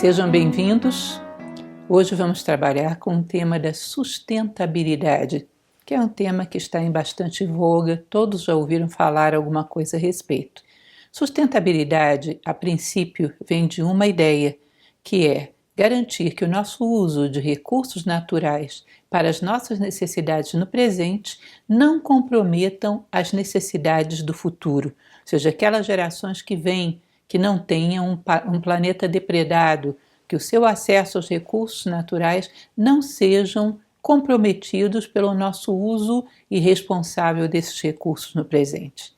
Sejam bem-vindos. Hoje vamos trabalhar com o tema da sustentabilidade, que é um tema que está em bastante voga, todos já ouviram falar alguma coisa a respeito. Sustentabilidade, a princípio, vem de uma ideia, que é garantir que o nosso uso de recursos naturais para as nossas necessidades no presente não comprometam as necessidades do futuro, ou seja, aquelas gerações que vêm que não tenham um planeta depredado, que o seu acesso aos recursos naturais não sejam comprometidos pelo nosso uso irresponsável desses recursos no presente.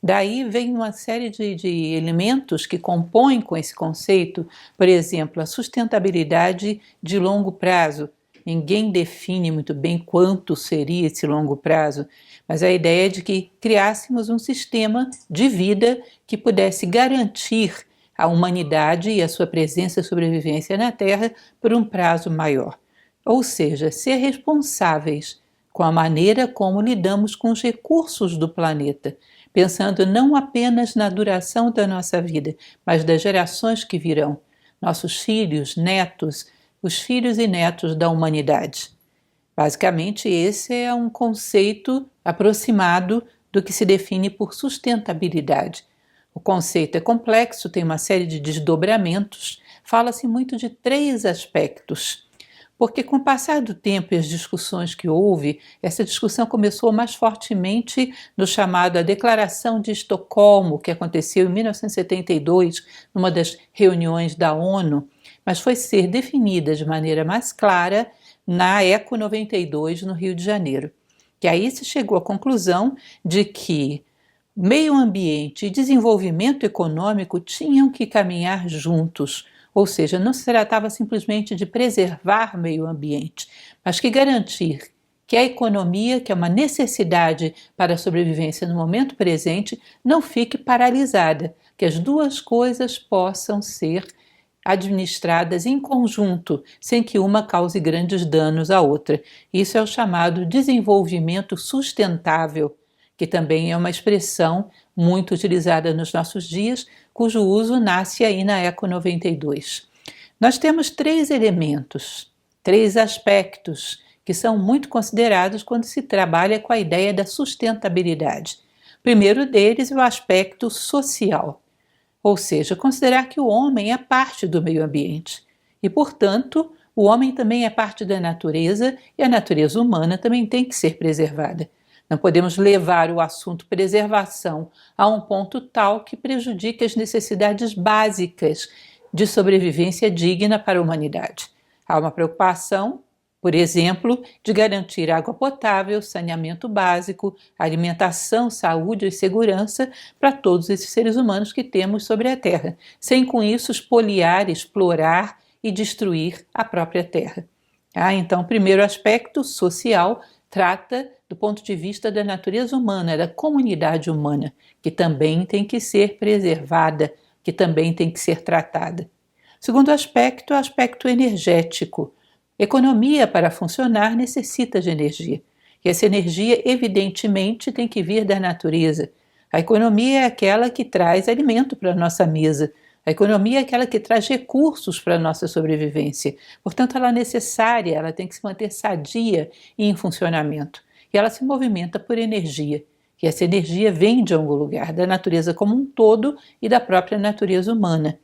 Daí vem uma série de elementos que compõem com esse conceito, por exemplo, a sustentabilidade de longo prazo. Ninguém define muito bem quanto seria esse longo prazo, mas a ideia é de que criássemos um sistema de vida que pudesse garantir a humanidade e a sua presença e sobrevivência na Terra por um prazo maior. Ou seja, ser responsáveis com a maneira como lidamos com os recursos do planeta, pensando não apenas na duração da nossa vida, mas das gerações que virão, nossos filhos, netos, os filhos e netos da humanidade. Basicamente, esse é um conceito aproximado do que se define por sustentabilidade. O conceito é complexo, tem uma série de desdobramentos, fala-se muito de 3 aspectos. Porque com o passar do tempo e as discussões que houve, essa discussão começou mais fortemente no chamado a Declaração de Estocolmo, que aconteceu em 1972, numa das reuniões da ONU, mas foi ser definida de maneira mais clara na ECO 92, no Rio de Janeiro. Que aí se chegou à conclusão de que meio ambiente e desenvolvimento econômico tinham que caminhar juntos, ou seja, não se tratava simplesmente de preservar meio ambiente, mas que garantir que a economia, que é uma necessidade para a sobrevivência no momento presente, não fique paralisada, que as duas coisas possam ser administradas em conjunto, sem que uma cause grandes danos à outra. Isso é o chamado desenvolvimento sustentável, que também é uma expressão muito utilizada nos nossos dias, cujo uso nasce aí na ECO 92. Nós temos 3 elementos, 3 aspectos que são muito considerados quando se trabalha com a ideia da sustentabilidade. O primeiro deles é o aspecto social, ou seja, considerar que o homem é parte do meio ambiente e, portanto, o homem também é parte da natureza e a natureza humana também tem que ser preservada. Não podemos levar o assunto preservação a um ponto tal que prejudique as necessidades básicas de sobrevivência digna para a humanidade. Há uma preocupação, por exemplo, de garantir água potável, saneamento básico, alimentação, saúde e segurança para todos esses seres humanos que temos sobre a Terra, sem com isso espoliar, explorar e destruir a própria Terra. Então, o primeiro aspecto social trata do ponto de vista da natureza humana, da comunidade humana, que também tem que ser preservada, que também tem que ser tratada. O segundo aspecto é o aspecto energético. Economia, para funcionar, necessita de energia. E essa energia, evidentemente, tem que vir da natureza. A economia é aquela que traz alimento para a nossa mesa. A economia é aquela que traz recursos para a nossa sobrevivência. Portanto, ela é necessária, ela tem que se manter sadia e em funcionamento. E ela se movimenta por energia. E essa energia vem de algum lugar, da natureza como um todo e da própria natureza humana.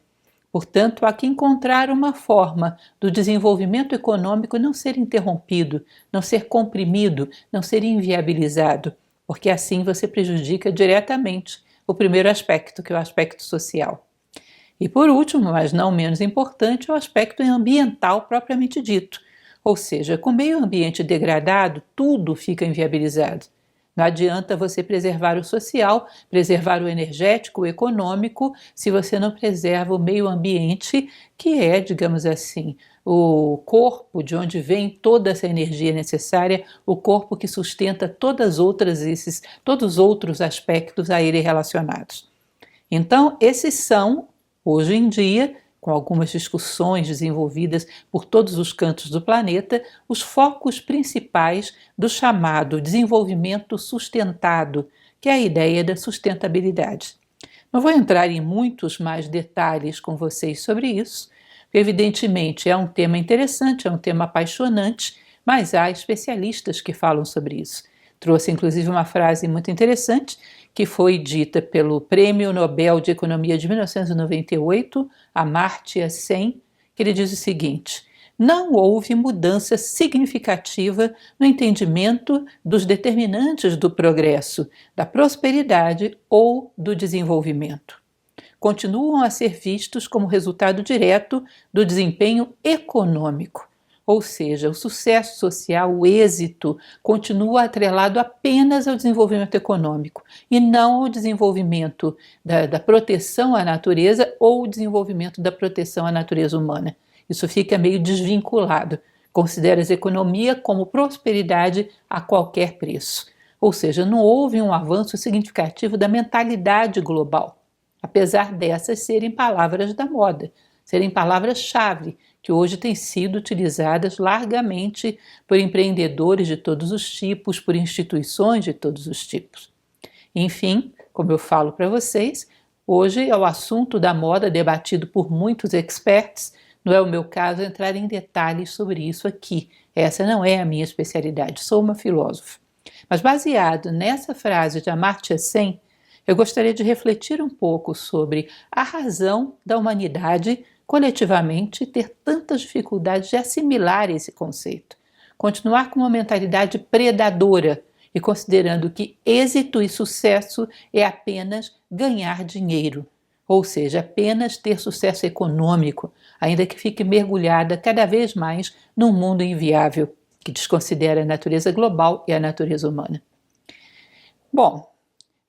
Portanto, há que encontrar uma forma do desenvolvimento econômico não ser interrompido, não ser comprimido, não ser inviabilizado, porque assim você prejudica diretamente o primeiro aspecto, que é o aspecto social. E por último, mas não menos importante, é o aspecto ambiental propriamente dito. Ou seja, com o meio ambiente degradado, tudo fica inviabilizado. Não adianta você preservar o social, preservar o energético, o econômico, se você não preserva o meio ambiente, que é, digamos assim, o corpo de onde vem toda essa energia necessária, o corpo que sustenta todos os outros aspectos a ele relacionados. Então, esses são, hoje em dia, com algumas discussões desenvolvidas por todos os cantos do planeta, os focos principais do chamado desenvolvimento sustentado, que é a ideia da sustentabilidade. Não vou entrar em muitos mais detalhes com vocês sobre isso, Evidentemente, é um tema interessante, é um tema apaixonante, mas há especialistas que falam sobre isso. Trouxe inclusive uma frase muito interessante que foi dita pelo Prêmio Nobel de Economia de 1998, Amartya Sen, que ele diz o seguinte: não houve mudança significativa no entendimento dos determinantes do progresso, da prosperidade ou do desenvolvimento. Continuam a ser vistos como resultado direto do desempenho econômico. Ou seja, o sucesso social, o êxito, continua atrelado apenas ao desenvolvimento econômico e não ao desenvolvimento da proteção à natureza ou o desenvolvimento da proteção à natureza humana. Isso fica meio desvinculado. Considera-se economia como prosperidade a qualquer preço. Ou seja, não houve um avanço significativo da mentalidade global, apesar dessas serem palavras da moda, serem palavras-chave que hoje têm sido utilizadas largamente por empreendedores de todos os tipos, por instituições de todos os tipos. Enfim, como eu falo para vocês, hoje é o assunto da moda debatido por muitos experts. Não é o meu caso entrar em detalhes sobre isso aqui. Essa não é a minha especialidade, sou uma filósofa. Mas baseado nessa frase de Amartya Sen, eu gostaria de refletir um pouco sobre a razão da humanidade coletivamente ter tantas dificuldades de assimilar esse conceito. Continuar com uma mentalidade predadora e considerando que êxito e sucesso é apenas ganhar dinheiro, ou seja, apenas ter sucesso econômico, ainda que fique mergulhada cada vez mais num mundo inviável, que desconsidera a natureza global e a natureza humana. Bom,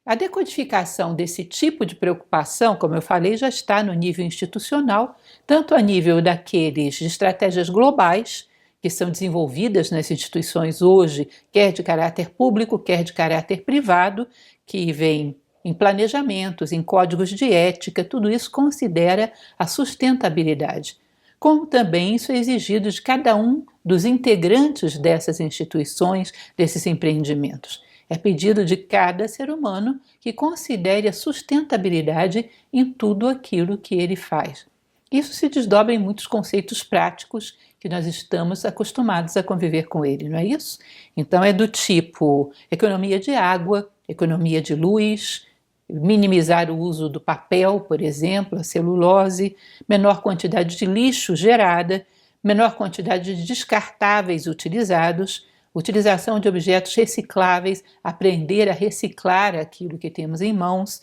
a decodificação desse tipo de preocupação, como eu falei, já está no nível institucional, tanto a nível daqueles de estratégias globais, que são desenvolvidas nas instituições hoje, quer de caráter público, quer de caráter privado, que vem em planejamentos, em códigos de ética, tudo isso considera a sustentabilidade. Como também isso é exigido de cada um dos integrantes dessas instituições, desses empreendimentos. É pedido de cada ser humano que considere a sustentabilidade em tudo aquilo que ele faz. Isso se desdobra em muitos conceitos práticos que nós estamos acostumados a conviver com ele, não é isso? Então é do tipo economia de água, economia de luz, minimizar o uso do papel, por exemplo, a celulose, menor quantidade de lixo gerada, menor quantidade de descartáveis utilizados, utilização de objetos recicláveis, aprender a reciclar aquilo que temos em mãos,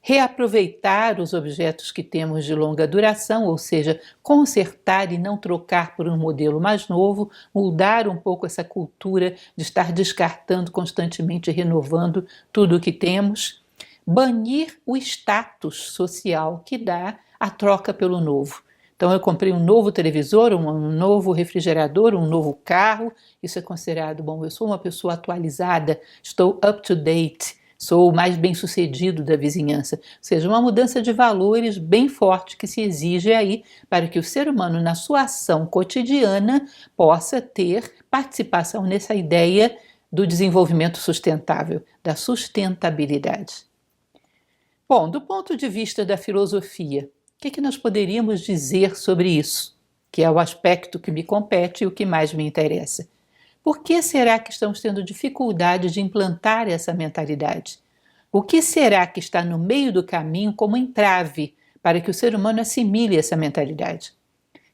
reaproveitar os objetos que temos de longa duração, ou seja, consertar e não trocar por um modelo mais novo, mudar um pouco essa cultura de estar descartando constantemente e renovando tudo o que temos, banir o status social que dá a troca pelo novo. Então eu comprei um novo televisor, um novo refrigerador, um novo carro, isso é considerado, bom, eu sou uma pessoa atualizada, estou up to date, sou o mais bem-sucedido da vizinhança. Ou seja, uma mudança de valores bem forte que se exige aí para que o ser humano, na sua ação cotidiana, possa ter participação nessa ideia do desenvolvimento sustentável, da sustentabilidade. Bom, do ponto de vista da filosofia, o que nós poderíamos dizer sobre isso, que é o aspecto que me compete e o que mais me interessa? Por que será que estamos tendo dificuldade de implantar essa mentalidade? O que será que está no meio do caminho como entrave para que o ser humano assimile essa mentalidade?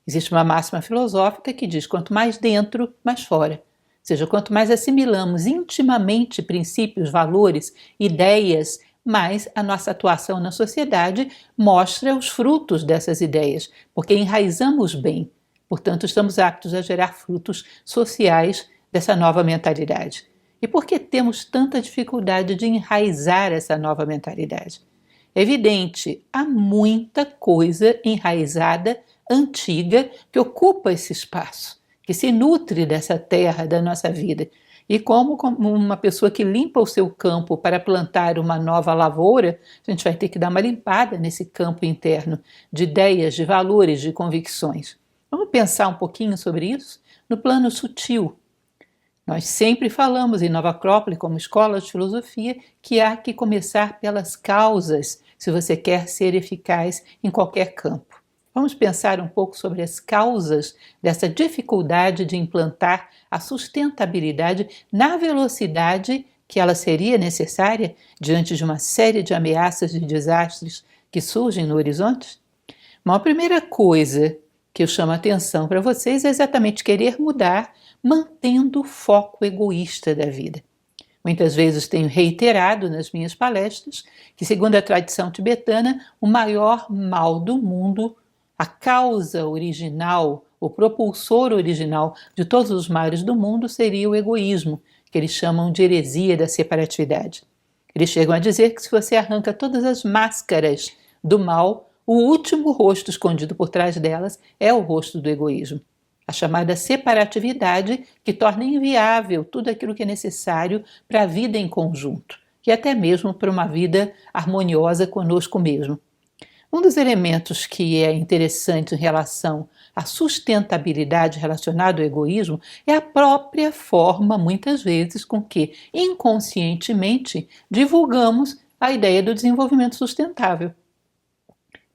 Existe uma máxima filosófica que diz: quanto mais dentro, mais fora. Ou seja, quanto mais assimilamos intimamente princípios, valores, ideias, mais a nossa atuação na sociedade mostra os frutos dessas ideias, porque enraizamos bem. Portanto, estamos aptos a gerar frutos sociais dessa nova mentalidade. E por que temos tanta dificuldade de enraizar essa nova mentalidade? É evidente, há muita coisa enraizada, antiga, que ocupa esse espaço, que se nutre dessa terra, da nossa vida. E como uma pessoa que limpa o seu campo para plantar uma nova lavoura, a gente vai ter que dar uma limpada nesse campo interno de ideias, de valores, de convicções. Vamos pensar um pouquinho sobre isso no plano sutil. Nós sempre falamos em Nova Acrópole, como escola de filosofia, que há que começar pelas causas se você quer ser eficaz em qualquer campo. Vamos pensar um pouco sobre as causas dessa dificuldade de implantar a sustentabilidade na velocidade que ela seria necessária diante de uma série de ameaças e desastres que surgem no horizonte? Uma primeira coisa que eu chamo a atenção para vocês é exatamente querer mudar, mantendo o foco egoísta da vida. Muitas vezes tenho reiterado nas minhas palestras que, segundo a tradição tibetana, o maior mal do mundo, a causa original, o propulsor original de todos os males do mundo seria o egoísmo, que eles chamam de heresia da separatividade. Eles chegam a dizer que se você arranca todas as máscaras do mal, o último rosto escondido por trás delas é o rosto do egoísmo. A chamada separatividade, que torna inviável tudo aquilo que é necessário para a vida em conjunto, e até mesmo para uma vida harmoniosa conosco mesmo. Um dos elementos que é interessante em relação à sustentabilidade relacionada ao egoísmo é a própria forma, muitas vezes, com que inconscientemente divulgamos a ideia do desenvolvimento sustentável.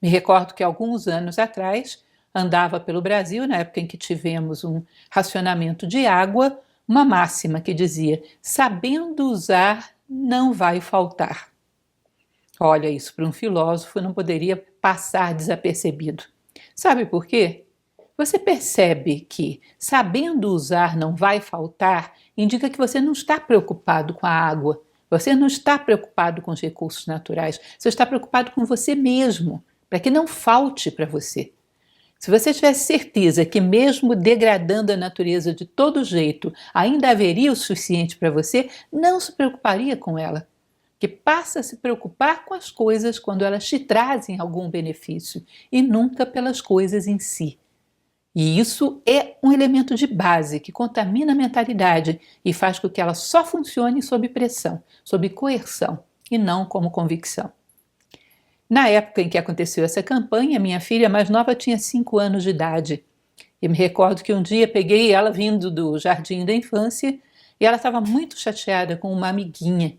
Me recordo que alguns anos atrás andava pelo Brasil, na época em que tivemos um racionamento de água, uma máxima que dizia: sabendo usar, não vai faltar. Olha, isso para um filósofo não poderia passar desapercebido. Sabe por quê? Você percebe que sabendo usar não vai faltar indica que você não está preocupado com a água, você não está preocupado com os recursos naturais, você está preocupado com você mesmo, para que não falte para você. Se você tivesse certeza que mesmo degradando a natureza de todo jeito, ainda haveria o suficiente para você, não se preocuparia com ela. Que passa a se preocupar com as coisas quando elas te trazem algum benefício e nunca pelas coisas em si. E isso é um elemento de base que contamina a mentalidade e faz com que ela só funcione sob pressão, sob coerção e não como convicção. Na época em que aconteceu essa campanha, minha filha mais nova tinha 5 anos de idade. Eu me recordo que um dia peguei ela vindo do jardim da infância e ela estava muito chateada com uma amiguinha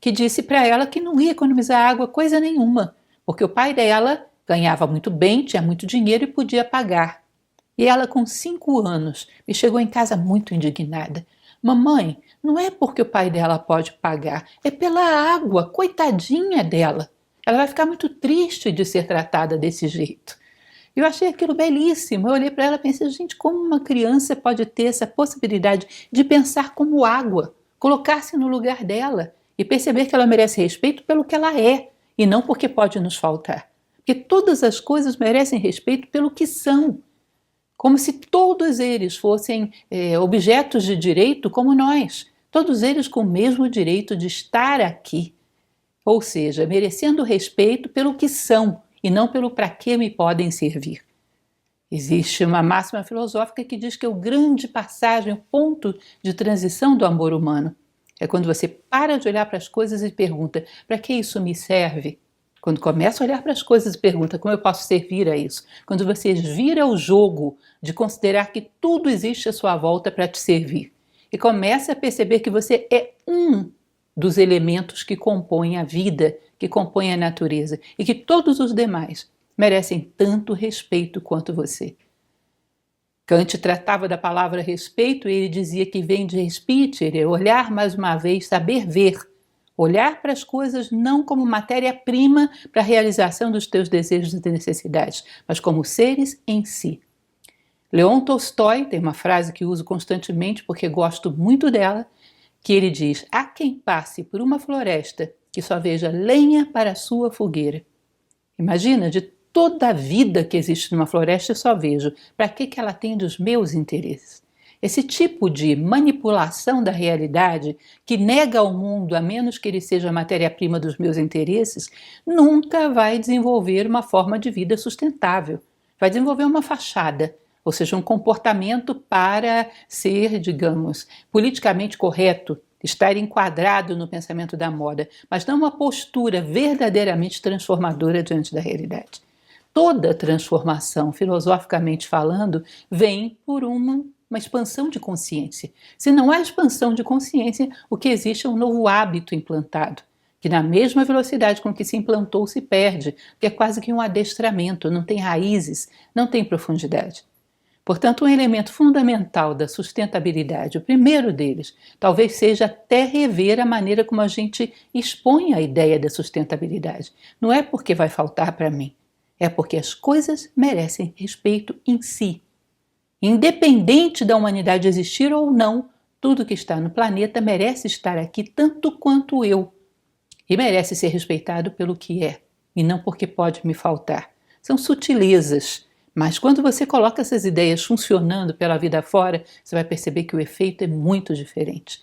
que disse para ela que não ia economizar água coisa nenhuma, porque o pai dela ganhava muito bem, tinha muito dinheiro e podia pagar. E ela, com 5 anos, me chegou em casa muito indignada. Mamãe, não é porque o pai dela pode pagar, é pela água, coitadinha dela. Ela vai ficar muito triste de ser tratada desse jeito. Eu achei aquilo belíssimo. Eu olhei para ela e pensei, gente, como uma criança pode ter essa possibilidade de pensar como água, colocar-se no lugar dela e perceber que ela merece respeito pelo que ela é e não porque pode nos faltar. Porque todas as coisas merecem respeito pelo que são, como se todos eles fossem objetos de direito como nós, todos eles com o mesmo direito de estar aqui. Ou seja, merecendo respeito pelo que são e não pelo para que me podem servir. Existe uma máxima filosófica que diz que o grande passagem, o ponto de transição do amor humano é quando você para de olhar para as coisas e pergunta: para que isso me serve? Quando começa a olhar para as coisas e pergunta: como eu posso servir a isso? Quando você vira o jogo de considerar que tudo existe à sua volta para te servir e começa a perceber que você é um dos elementos que compõem a vida, que compõem a natureza, e que todos os demais merecem tanto respeito quanto você. Kant tratava da palavra respeito e ele dizia que vem de respitere, olhar mais uma vez, saber ver. Olhar para as coisas não como matéria-prima para a realização dos teus desejos e necessidades, mas como seres em si. Leon Tolstói tem uma frase que uso constantemente porque gosto muito dela, que ele diz: há quem passe por uma floresta que só veja lenha para a sua fogueira. Imagina, de toda a vida que existe numa floresta eu só vejo para que ela tem dos meus interesses. Esse tipo de manipulação da realidade, que nega ao mundo a menos que ele seja a matéria-prima dos meus interesses, nunca vai desenvolver uma forma de vida sustentável. Vai desenvolver uma fachada, ou seja, um comportamento para ser, digamos, politicamente correto, estar enquadrado no pensamento da moda, mas não uma postura verdadeiramente transformadora diante da realidade. Toda transformação, filosoficamente falando, vem por uma expansão de consciência. Se não há expansão de consciência, o que existe é um novo hábito implantado, que na mesma velocidade com que se implantou se perde, que é quase que um adestramento, não tem raízes, não tem profundidade. Portanto, um elemento fundamental da sustentabilidade, o primeiro deles, talvez seja até rever a maneira como a gente expõe a ideia da sustentabilidade. Não é porque vai faltar para mim, é porque as coisas merecem respeito em si. Independente da humanidade existir ou não, tudo que está no planeta merece estar aqui tanto quanto eu. E merece ser respeitado pelo que é, e não porque pode me faltar. São sutilezas. Mas quando você coloca essas ideias funcionando pela vida fora, você vai perceber que o efeito é muito diferente.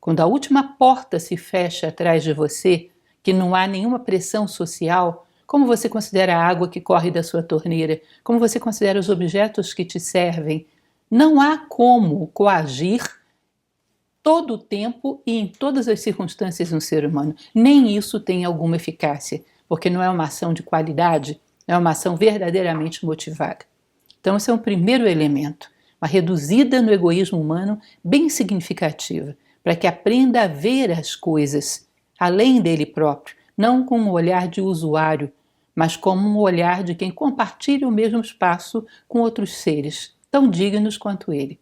Quando a última porta se fecha atrás de você, que não há nenhuma pressão social, como você considera a água que corre da sua torneira, como você considera os objetos que te servem, não há como coagir todo o tempo e em todas as circunstâncias no ser humano. Nem isso tem alguma eficácia, porque não é uma ação de qualidade, é uma ação verdadeiramente motivada. Então, esse é um primeiro elemento, uma reduzida no egoísmo humano bem significativa, para que aprenda a ver as coisas além dele próprio, não com um olhar de usuário, mas como um olhar de quem compartilha o mesmo espaço com outros seres, tão dignos quanto ele.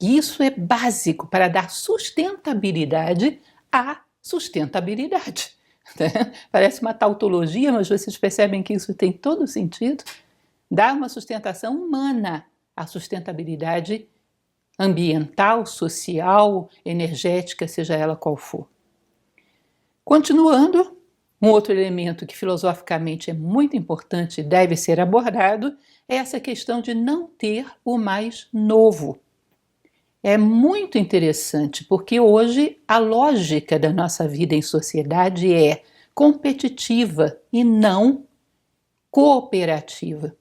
E isso é básico para dar sustentabilidade à sustentabilidade. Parece uma tautologia, mas vocês percebem que isso tem todo sentido? Dá uma sustentação humana à sustentabilidade ambiental, social, energética, seja ela qual for. Continuando, um outro elemento que filosoficamente é muito importante e deve ser abordado é essa questão de não ter o mais novo. É muito interessante, porque hoje a lógica da nossa vida em sociedade é competitiva e não cooperativa.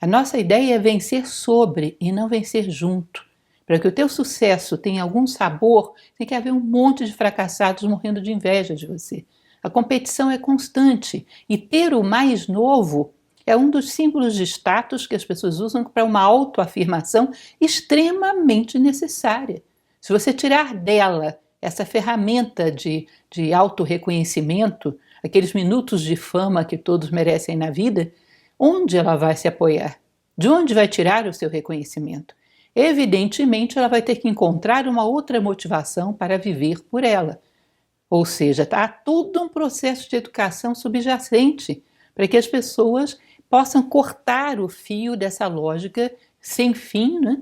A nossa ideia é vencer sobre e não vencer junto. Para que o teu sucesso tenha algum sabor, tem que haver um monte de fracassados morrendo de inveja de você. A competição é constante e ter o mais novo é um dos símbolos de status que as pessoas usam para uma autoafirmação extremamente necessária. Se você tirar dela essa ferramenta de autorreconhecimento, aqueles minutos de fama que todos merecem na vida, onde ela vai se apoiar? De onde vai tirar o seu reconhecimento? Evidentemente, ela vai ter que encontrar uma outra motivação para viver por ela. Ou seja, há todo um processo de educação subjacente para que as pessoas possam cortar o fio dessa lógica sem fim, né?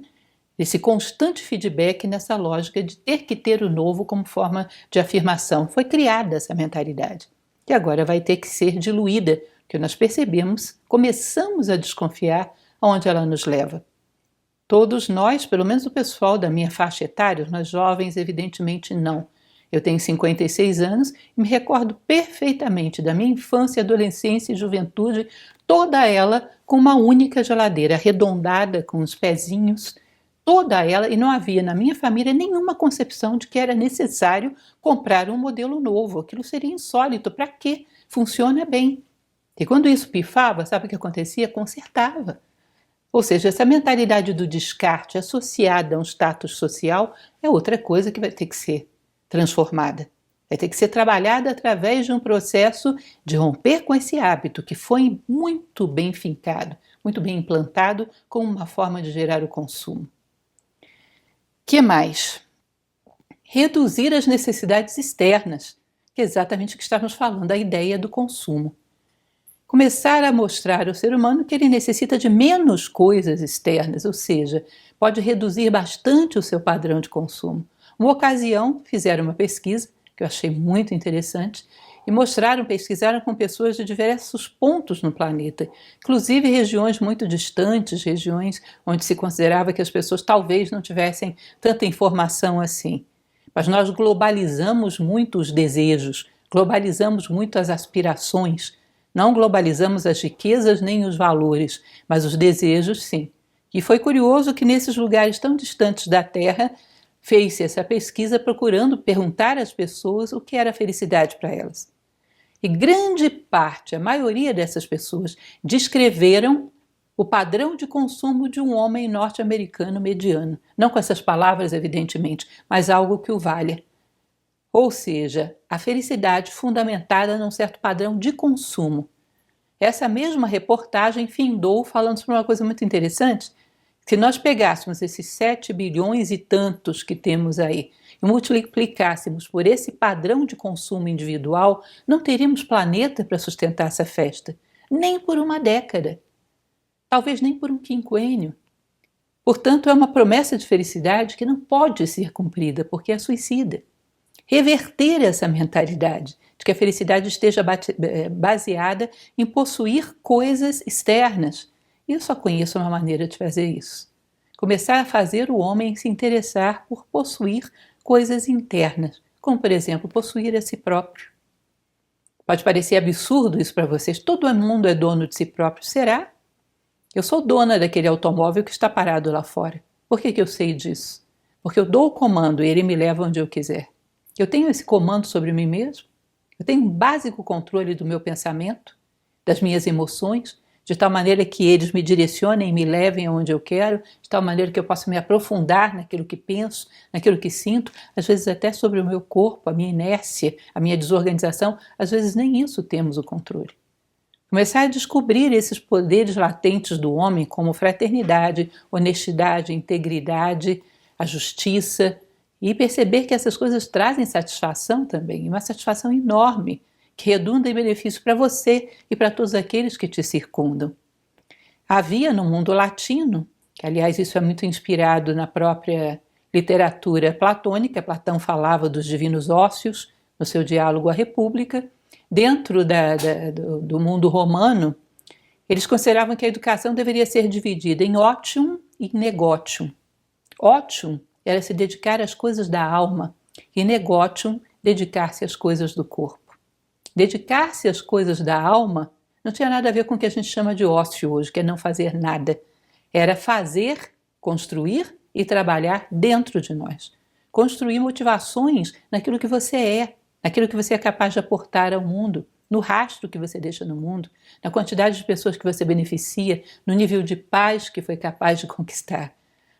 Esse constante feedback nessa lógica de ter que ter o novo como forma de afirmação. Foi criada essa mentalidade, que agora vai ter que ser diluída, porque nós percebemos, começamos a desconfiar aonde ela nos leva. Todos nós, pelo menos o pessoal da minha faixa etária, nós jovens evidentemente não. Eu tenho 56 anos e me recordo perfeitamente da minha infância, adolescência e juventude, toda ela com uma única geladeira arredondada, com os pezinhos, toda ela, e não havia na minha família nenhuma concepção de que era necessário comprar um modelo novo. Aquilo seria insólito. Para quê? Funciona bem. E quando isso pifava, sabe o que acontecia? Consertava. Ou seja, essa mentalidade do descarte associada a um status social é outra coisa que vai ter que ser transformada. Vai ter que ser trabalhada através de um processo de romper com esse hábito que foi muito bem fincado, muito bem implantado como uma forma de gerar o consumo. Que mais? Reduzir as necessidades externas, que é exatamente o que estávamos falando, a ideia do consumo. Começar a mostrar ao ser humano que ele necessita de menos coisas externas, ou seja, pode reduzir bastante o seu padrão de consumo. Uma ocasião, fizeram uma pesquisa, que eu achei muito interessante, e pesquisaram com pessoas de diversos pontos no planeta, inclusive regiões muito distantes, regiões onde se considerava que as pessoas talvez não tivessem tanta informação assim. Mas nós globalizamos muito os desejos, globalizamos muito as aspirações, não globalizamos as riquezas nem os valores, mas os desejos sim. E foi curioso que nesses lugares tão distantes da Terra, fez-se essa pesquisa procurando perguntar às pessoas o que era felicidade para elas. E grande parte, a maioria dessas pessoas, descreveram o padrão de consumo de um homem norte-americano mediano. Não com essas palavras, evidentemente, mas algo que o valha. Ou seja, a felicidade fundamentada num certo padrão de consumo. Essa mesma reportagem findou falando sobre uma coisa muito interessante. Se nós pegássemos esses 7 bilhões e tantos que temos aí e multiplicássemos por esse padrão de consumo individual, não teríamos planeta para sustentar essa festa, nem por uma década, talvez nem por um quinquênio. Portanto, é uma promessa de felicidade que não pode ser cumprida, porque é suicida. Reverter essa mentalidade de que a felicidade esteja baseada em possuir coisas externas. E eu só conheço uma maneira de fazer isso. Começar a fazer o homem se interessar por possuir coisas internas, como, por exemplo, possuir a si próprio. Pode parecer absurdo isso para vocês. Todo mundo é dono de si próprio. Será? Eu sou dona daquele automóvel que está parado lá fora. Por que eu sei disso? Porque eu dou o comando e ele me leva onde eu quiser. Eu tenho esse comando sobre mim mesmo. Eu tenho um básico controle do meu pensamento, das minhas emoções, de tal maneira que eles me direcionem e me levem aonde eu quero, de tal maneira que eu possa me aprofundar naquilo que penso, naquilo que sinto, às vezes até sobre o meu corpo, a minha inércia, a minha desorganização, às vezes nem isso temos o controle. Começar a descobrir esses poderes latentes do homem, como fraternidade, honestidade, integridade, a justiça, e perceber que essas coisas trazem satisfação também, uma satisfação enorme, que redunda em benefício para você e para todos aqueles que te circundam. Havia no mundo latino, que aliás isso é muito inspirado na própria literatura platônica, Platão falava dos divinos ócios no seu diálogo à República, dentro do mundo romano, eles consideravam que a educação deveria ser dividida em ótium e negotium. Ótium era se dedicar às coisas da alma e negotium, dedicar-se às coisas do corpo. Dedicar-se às coisas da alma não tinha nada a ver com o que a gente chama de ócio hoje, que é não fazer nada. Era fazer, construir e trabalhar dentro de nós. Construir motivações naquilo que você é, naquilo que você é capaz de aportar ao mundo, no rastro que você deixa no mundo, na quantidade de pessoas que você beneficia, no nível de paz que foi capaz de conquistar.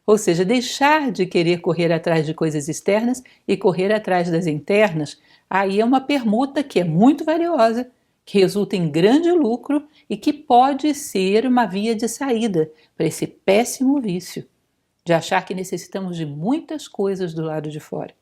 Ou seja, deixar de querer correr atrás de coisas externas e correr atrás das internas, aí é uma permuta que é muito valiosa, que resulta em grande lucro e que pode ser uma via de saída para esse péssimo vício de achar que necessitamos de muitas coisas do lado de fora,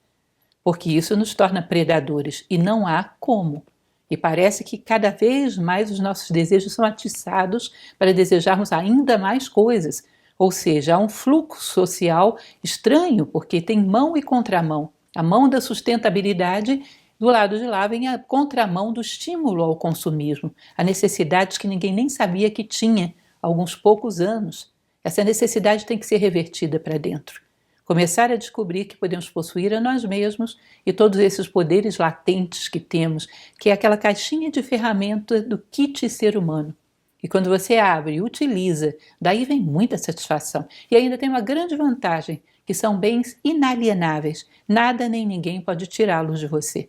porque isso nos torna predadores e não há como. E parece que cada vez mais os nossos desejos são atiçados para desejarmos ainda mais coisas. Ou seja, há um fluxo social estranho, porque tem mão e contramão. A mão da sustentabilidade, do lado de lá vem a contramão do estímulo ao consumismo, a necessidades que ninguém nem sabia que tinha há alguns poucos anos. Essa necessidade tem que ser revertida para dentro. Começar a descobrir que podemos possuir a nós mesmos e todos esses poderes latentes que temos, que é aquela caixinha de ferramenta do kit ser humano. E quando você abre e utiliza, daí vem muita satisfação. E ainda tem uma grande vantagem, que são bens inalienáveis. Nada nem ninguém pode tirá-los de você.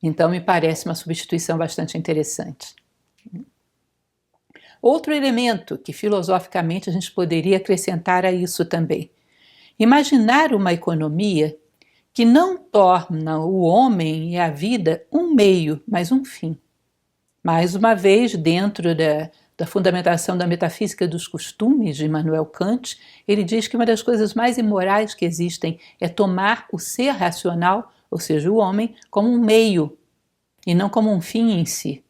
Então me parece uma substituição bastante interessante. Outro elemento que filosoficamente a gente poderia acrescentar a isso também. Imaginar uma economia que não torna o homem e a vida um meio, mas um fim. Mais uma vez, dentro da fundamentação da metafísica dos costumes de Immanuel Kant, ele diz que uma das coisas mais imorais que existem é tomar o ser racional, ou seja, o homem, como um meio e não como um fim em si.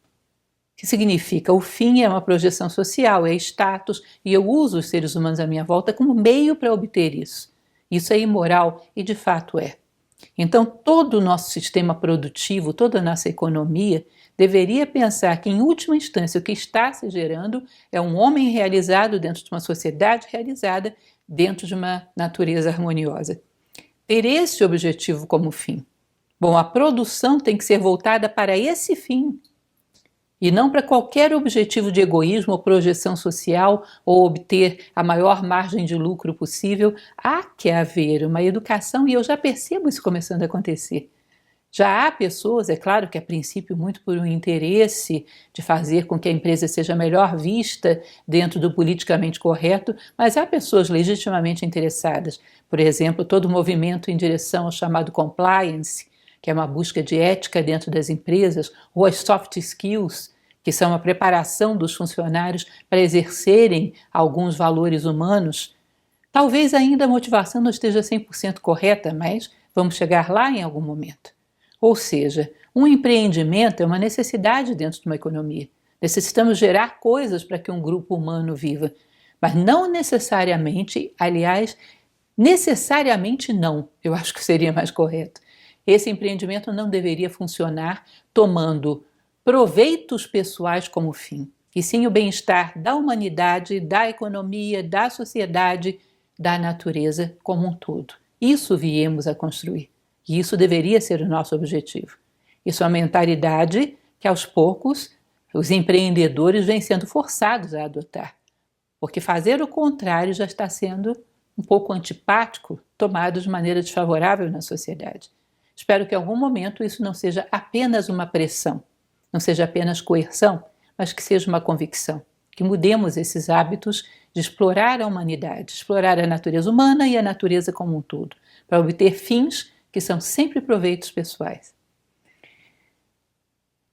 O que significa? O fim é uma projeção social, é status, e eu uso os seres humanos à minha volta como meio para obter isso. Isso é imoral e de fato é. Então todo o nosso sistema produtivo, toda a nossa economia deveria pensar que em última instância o que está se gerando é um homem realizado dentro de uma sociedade realizada, dentro de uma natureza harmoniosa. Ter esse objetivo como fim. Bom, a produção tem que ser voltada para esse fim, e não para qualquer objetivo de egoísmo ou projeção social ou obter a maior margem de lucro possível. Há que haver uma educação, e eu já percebo isso começando a acontecer. Já há pessoas, é claro que a princípio muito por um interesse de fazer com que a empresa seja melhor vista dentro do politicamente correto, mas há pessoas legitimamente interessadas. Por exemplo, todo o movimento em direção ao chamado compliance, que é uma busca de ética dentro das empresas, ou as soft skills, que são a preparação dos funcionários para exercerem alguns valores humanos. Talvez ainda a motivação não esteja 100% correta, mas vamos chegar lá em algum momento. Ou seja, um empreendimento é uma necessidade dentro de uma economia. Necessitamos gerar coisas para que um grupo humano viva, mas não necessariamente, aliás, necessariamente não, eu acho que seria mais correto. Esse empreendimento não deveria funcionar tomando proveitos pessoais como fim, e sim o bem-estar da humanidade, da economia, da sociedade, da natureza como um todo. Isso viemos a construir, e isso deveria ser o nosso objetivo. Isso é uma mentalidade que aos poucos os empreendedores vêm sendo forçados a adotar, porque fazer o contrário já está sendo um pouco antipático, tomado de maneira desfavorável na sociedade. Espero que em algum momento isso não seja apenas uma pressão, não seja apenas coerção, mas que seja uma convicção, que mudemos esses hábitos de explorar a humanidade, explorar a natureza humana e a natureza como um todo, para obter fins que são sempre proveitos pessoais.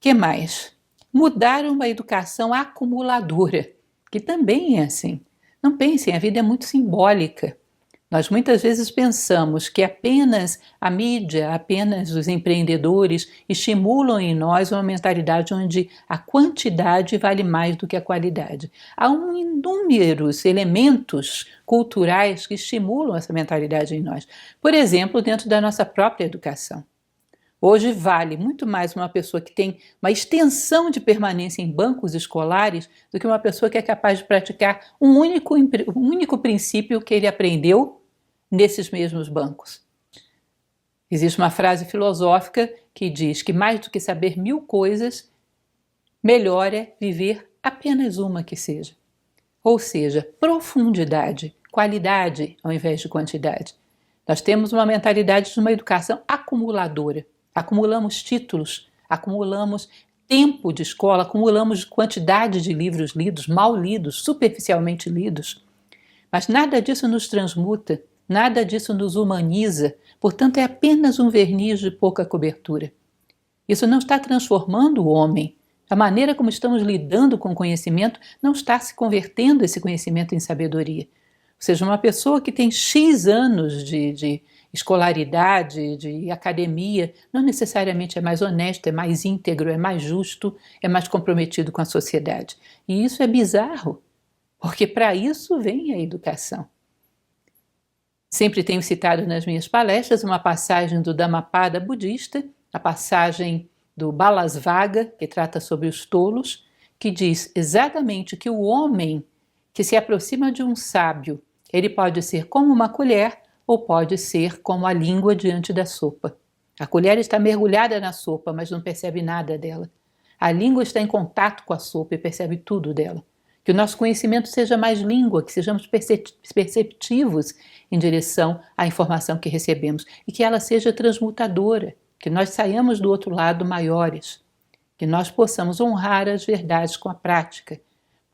Que mais? Mudar uma educação acumuladora, que também é assim. Não pensem, a vida é muito simbólica. Nós muitas vezes pensamos que apenas a mídia, apenas os empreendedores estimulam em nós uma mentalidade onde a quantidade vale mais do que a qualidade. Há inúmeros elementos culturais que estimulam essa mentalidade em nós. Por exemplo, dentro da nossa própria educação. Hoje vale muito mais uma pessoa que tem uma extensão de permanência em bancos escolares do que uma pessoa que é capaz de praticar um único princípio que ele aprendeu nesses mesmos bancos. Existe uma frase filosófica que diz que mais do que saber 1000 coisas, melhor é viver apenas uma que seja. Ou seja, profundidade, qualidade ao invés de quantidade. Nós temos uma mentalidade de uma educação acumuladora. Acumulamos títulos, acumulamos tempo de escola, acumulamos quantidade de livros lidos, mal lidos, superficialmente lidos. Mas nada disso nos transmuta, nada disso nos humaniza, portanto é apenas um verniz de pouca cobertura. Isso não está transformando o homem. A maneira como estamos lidando com o conhecimento não está se convertendo esse conhecimento em sabedoria. Ou seja, uma pessoa que tem X anos de escolaridade, de academia, não necessariamente é mais honesto, é mais íntegro, é mais justo, é mais comprometido com a sociedade. E isso é bizarro, porque para isso vem a educação. Sempre tenho citado nas minhas palestras uma passagem do Dhammapada budista, a passagem do Balasvaga, que trata sobre os tolos, que diz exatamente que o homem que se aproxima de um sábio, ele pode ser como uma colher ou pode ser como a língua diante da sopa. A colher está mergulhada na sopa, mas não percebe nada dela. A língua está em contato com a sopa e percebe tudo dela. Que o nosso conhecimento seja mais língua, que sejamos perceptivos em direção à informação que recebemos e que ela seja transmutadora, que nós saiamos do outro lado maiores, que nós possamos honrar as verdades com a prática,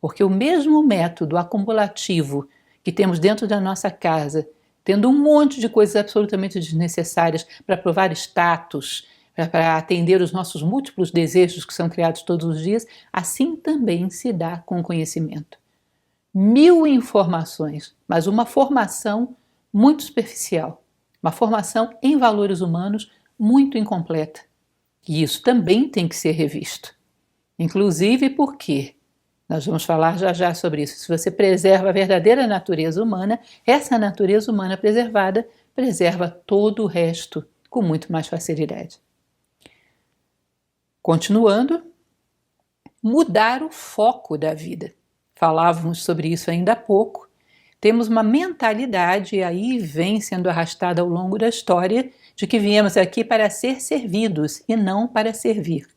porque o mesmo método acumulativo que temos dentro da nossa casa, tendo um monte de coisas absolutamente desnecessárias para provar status, para atender os nossos múltiplos desejos que são criados todos os dias, assim também se dá com o conhecimento. 1000 informações, mas uma formação muito superficial, uma formação em valores humanos muito incompleta. E isso também tem que ser revisto. Inclusive porque, nós vamos falar já já sobre isso, se você preserva a verdadeira natureza humana, essa natureza humana preservada preserva todo o resto com muito mais facilidade. Continuando, mudar o foco da vida. Falávamos sobre isso ainda há pouco. Temos uma mentalidade, e aí vem sendo arrastada ao longo da história, de que viemos aqui para ser servidos e não para servir.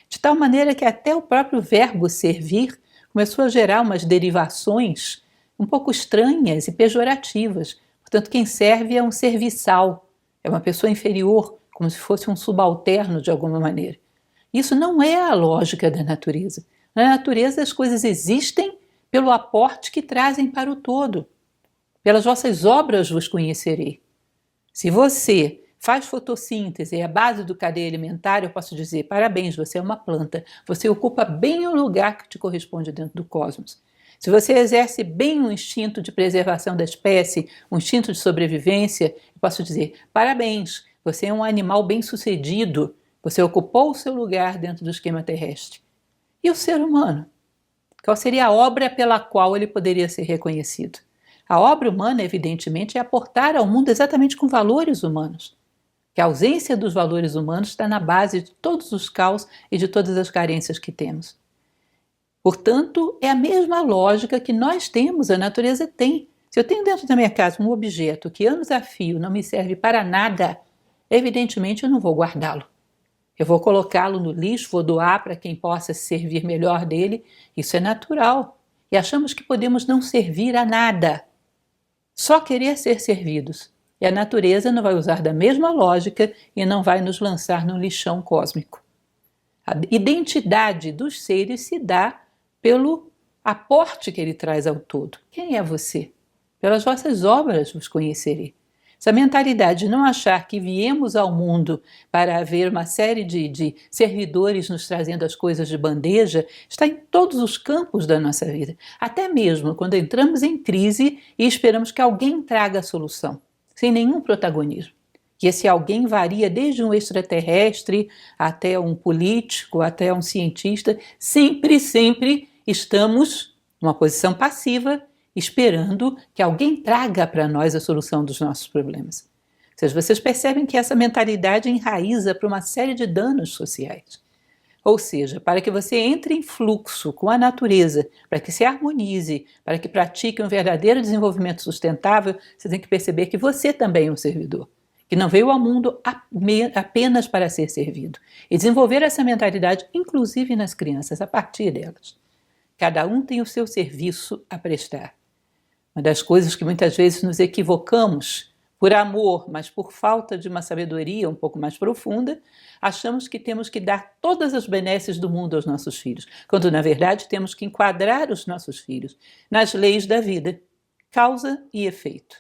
De tal maneira que até o próprio verbo servir começou a gerar umas derivações um pouco estranhas e pejorativas. Portanto, quem serve é um serviçal, é uma pessoa inferior, como se fosse um subalterno de alguma maneira. Isso não é a lógica da natureza. Na natureza as coisas existem pelo aporte que trazem para o todo. Pelas vossas obras vos conhecerei. Se você faz fotossíntese, é a base do cadeia alimentar, eu posso dizer, parabéns, você é uma planta, você ocupa bem o lugar que te corresponde dentro do cosmos. Se você exerce bem o instinto de preservação da espécie, o instinto de sobrevivência, eu posso dizer, parabéns, você é um animal bem-sucedido, você ocupou o seu lugar dentro do esquema terrestre. E o ser humano? Qual seria a obra pela qual ele poderia ser reconhecido? A obra humana, evidentemente, é aportar ao mundo exatamente com valores humanos. Que a ausência dos valores humanos está na base de todos os caos e de todas as carências que temos. Portanto, é a mesma lógica que nós temos, a natureza tem. Se eu tenho dentro da minha casa um objeto que anos a fio não me serve para nada, evidentemente eu não vou guardá-lo. Eu vou colocá-lo no lixo, vou doar para quem possa se servir melhor dele. Isso é natural. E achamos que podemos não servir a nada. Só querer ser servidos. E a natureza não vai usar da mesma lógica e não vai nos lançar no lixão cósmico. A identidade dos seres se dá pelo aporte que ele traz ao todo. Quem é você? Pelas vossas obras vos conhecerei. Essa mentalidade de não achar que viemos ao mundo para haver uma série de servidores nos trazendo as coisas de bandeja, está em todos os campos da nossa vida. Até mesmo quando entramos em crise e esperamos que alguém traga a solução, sem nenhum protagonismo. E esse alguém varia desde um extraterrestre até um político, até um cientista. Sempre estamos numa posição passiva, esperando que alguém traga para nós a solução dos nossos problemas. Ou seja, vocês percebem que essa mentalidade enraiza para uma série de danos sociais. Ou seja, para que você entre em fluxo com a natureza, para que se harmonize, para que pratique um verdadeiro desenvolvimento sustentável, você tem que perceber que você também é um servidor, que não veio ao mundo apenas para ser servido. E desenvolver essa mentalidade, inclusive nas crianças, a partir delas. Cada um tem o seu serviço a prestar. Uma das coisas que muitas vezes nos equivocamos, por amor, mas por falta de uma sabedoria um pouco mais profunda, achamos que temos que dar todas as benesses do mundo aos nossos filhos, quando na verdade temos que enquadrar os nossos filhos nas leis da vida, causa e efeito.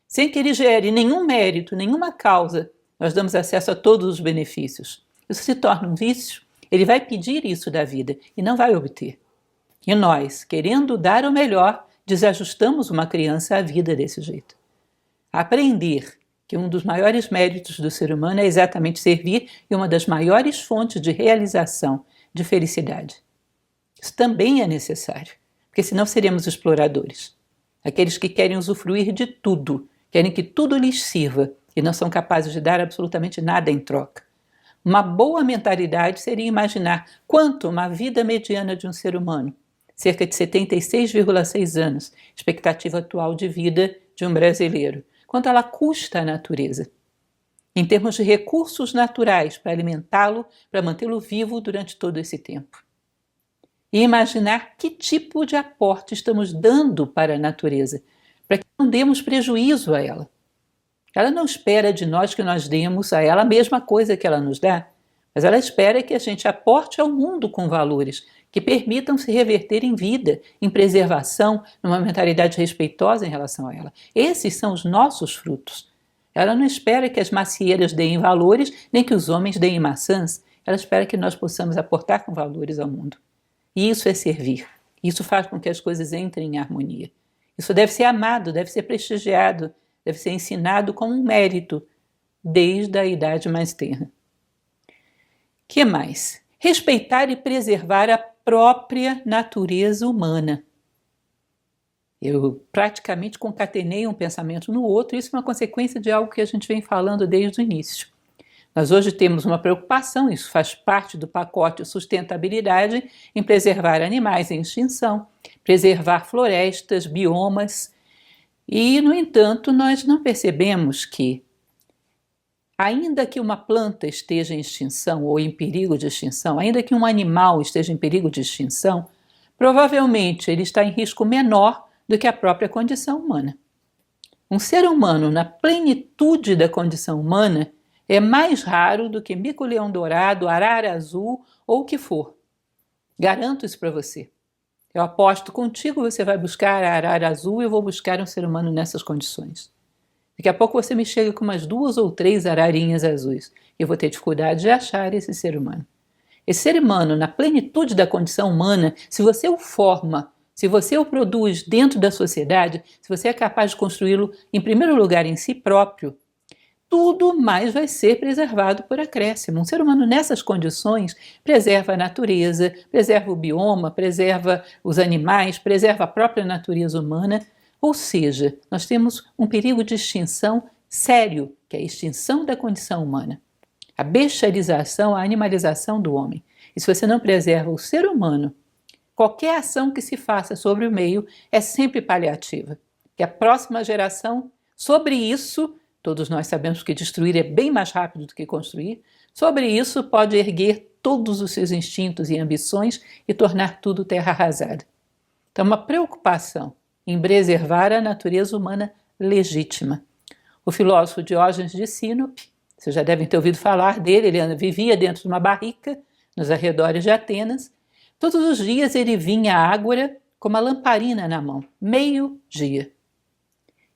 Sem que ele gere nenhum mérito, nenhuma causa, nós damos acesso a todos os benefícios. Isso se torna um vício, ele vai pedir isso da vida e não vai obter. E nós, querendo dar o melhor, desajustamos uma criança à vida desse jeito. Aprender que um dos maiores méritos do ser humano é exatamente servir e uma das maiores fontes de realização, de felicidade. Isso também é necessário, porque senão seremos exploradores. Aqueles que querem usufruir de tudo, querem que tudo lhes sirva e não são capazes de dar absolutamente nada em troca. Uma boa mentalidade seria imaginar quanto uma vida mediana de um ser humano, cerca de 76,6 anos, expectativa atual de vida de um brasileiro, quanto ela custa à natureza, em termos de recursos naturais para alimentá-lo, para mantê-lo vivo durante todo esse tempo. E imaginar que tipo de aporte estamos dando para a natureza, para que não demos prejuízo a ela. Ela não espera de nós que nós demos a ela a mesma coisa que ela nos dá, mas ela espera que a gente aporte ao mundo com valores que permitam se reverter em vida, em preservação, numa mentalidade respeitosa em relação a ela. Esses são os nossos frutos. Ela não espera que as macieiras deem valores, nem que os homens deem maçãs. Ela espera que nós possamos aportar com valores ao mundo. E isso é servir. Isso faz com que as coisas entrem em harmonia. Isso deve ser amado, deve ser prestigiado, deve ser ensinado como um mérito, desde a idade mais tenra. Que mais? Respeitar e preservar a própria natureza humana. Eu praticamente concatenei um pensamento no outro, isso é uma consequência de algo que a gente vem falando desde o início. Nós hoje temos uma preocupação, isso faz parte do pacote sustentabilidade, em preservar animais em extinção, preservar florestas, biomas, e, no entanto, nós não percebemos que, ainda que uma planta esteja em extinção ou em perigo de extinção, ainda que um animal esteja em perigo de extinção, provavelmente ele está em risco menor do que a própria condição humana. Um ser humano na plenitude da condição humana é mais raro do que mico-leão-dourado, arara azul ou o que for. Garanto isso para você. Eu aposto contigo, você vai buscar a arara azul e eu vou buscar um ser humano nessas condições. Daqui a pouco você me chega com umas 2 ou 3 ararinhas azuis. Eu vou ter dificuldade de achar esse ser humano. Esse ser humano, na plenitude da condição humana, se você o forma, se você o produz dentro da sociedade, se você é capaz de construí-lo, em primeiro lugar, em si próprio, tudo mais vai ser preservado por acréscimo. Um ser humano nessas condições preserva a natureza, preserva o bioma, preserva os animais, preserva a própria natureza humana. Ou seja, nós temos um perigo de extinção sério, que é a extinção da condição humana. A bestialização, a animalização do homem. E se você não preserva o ser humano, qualquer ação que se faça sobre o meio é sempre paliativa. Que a próxima geração, sobre isso, todos nós sabemos que destruir é bem mais rápido do que construir, sobre isso pode erguer todos os seus instintos e ambições e tornar tudo terra arrasada. Então, uma preocupação em preservar a natureza humana legítima. O filósofo Diógenes de Sinope, vocês já devem ter ouvido falar dele, ele vivia dentro de uma barrica nos arredores de Atenas. Todos os dias ele vinha à ágora com uma lamparina na mão, meio-dia.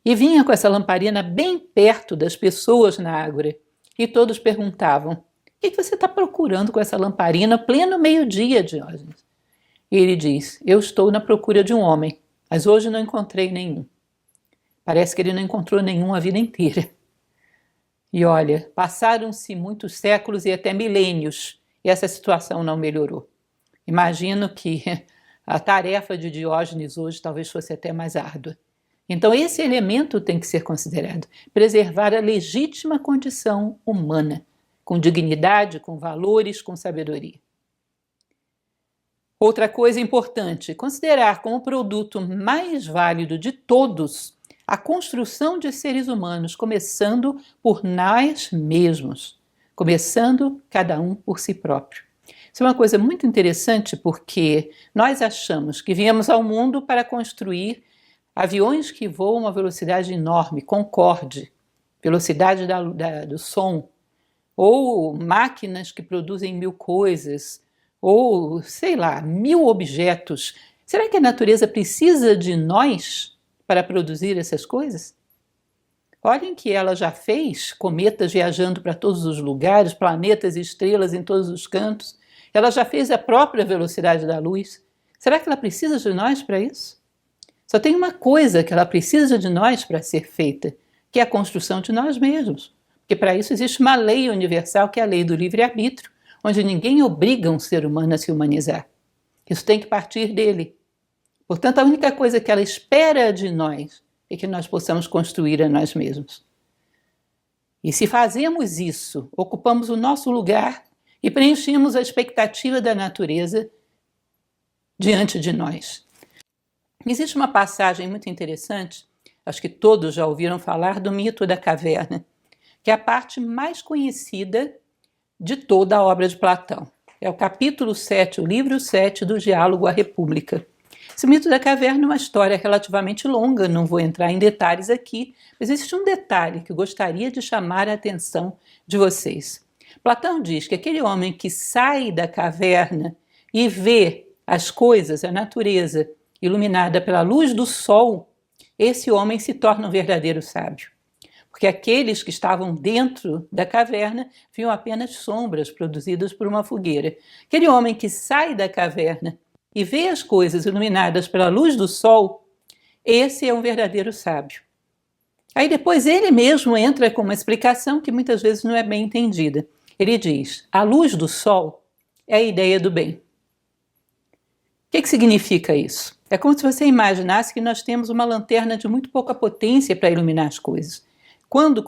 E vinha com essa lamparina bem perto das pessoas na ágora. E todos perguntavam: o que você está procurando com essa lamparina pleno meio-dia, Diógenes? E ele diz: eu estou na procura de um homem, mas hoje não encontrei nenhum. Parece que ele não encontrou nenhum a vida inteira. E olha, passaram-se muitos séculos e até milênios, e essa situação não melhorou. Imagino que a tarefa de Diógenes hoje talvez fosse até mais árdua. Então esse elemento tem que ser considerado, preservar a legítima condição humana, com dignidade, com valores, com sabedoria. Outra coisa importante, considerar como produto mais válido de todos a construção de seres humanos, começando por nós mesmos, começando cada um por si próprio. Isso é uma coisa muito interessante porque nós achamos que viemos ao mundo para construir aviões que voam a velocidade enorme, Concorde, velocidade do som, ou máquinas que produzem 1000 coisas, ou, sei lá, 1000 objetos. Será que a natureza precisa de nós para produzir essas coisas? Olhem que ela já fez cometas viajando para todos os lugares, planetas e estrelas em todos os cantos. Ela já fez a própria velocidade da luz. Será que ela precisa de nós para isso? Só tem uma coisa que ela precisa de nós para ser feita, que é a construção de nós mesmos. Porque para isso existe uma lei universal, que é a lei do livre-arbítrio, onde ninguém obriga um ser humano a se humanizar. Isso tem que partir dele. Portanto, a única coisa que ela espera de nós é que nós possamos construir a nós mesmos. E se fazemos isso, ocupamos o nosso lugar e preenchemos a expectativa da natureza diante de nós. Existe uma passagem muito interessante, acho que todos já ouviram falar do mito da caverna, que é a parte mais conhecida de toda a obra de Platão. É o capítulo 7, o livro 7 do Diálogo à República. Esse mito da caverna é uma história relativamente longa, não vou entrar em detalhes aqui, mas existe um detalhe que eu gostaria de chamar a atenção de vocês. Platão diz que aquele homem que sai da caverna e vê as coisas, a natureza, iluminada pela luz do sol, esse homem se torna um verdadeiro sábio. Porque aqueles que estavam dentro da caverna viam apenas sombras produzidas por uma fogueira. Aquele homem que sai da caverna e vê as coisas iluminadas pela luz do sol, esse é um verdadeiro sábio. Aí depois ele mesmo entra com uma explicação que muitas vezes não é bem entendida. Ele diz: a luz do sol é a ideia do bem. O que significa isso? É como se você imaginasse que nós temos uma lanterna de muito pouca potência para iluminar as coisas. Quando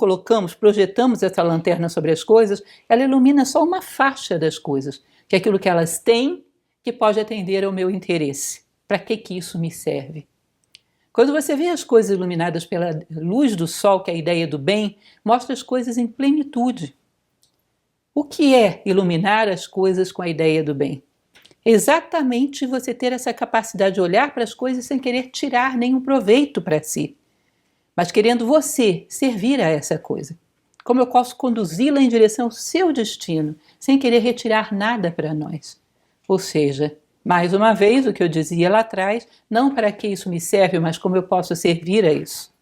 projetamos essa lanterna sobre as coisas, ela ilumina só uma faixa das coisas, que é aquilo que elas têm que pode atender ao meu interesse. Para que isso me serve? Quando você vê as coisas iluminadas pela luz do sol, que é a ideia do bem, mostra as coisas em plenitude. O que é iluminar as coisas com a ideia do bem? Exatamente você ter essa capacidade de olhar para as coisas sem querer tirar nenhum proveito para si, mas querendo você servir a essa coisa. Como eu posso conduzi-la em direção ao seu destino, sem querer retirar nada para nós. Ou seja, mais uma vez o que eu dizia lá atrás, não para que isso me serve, mas como eu posso servir a isso.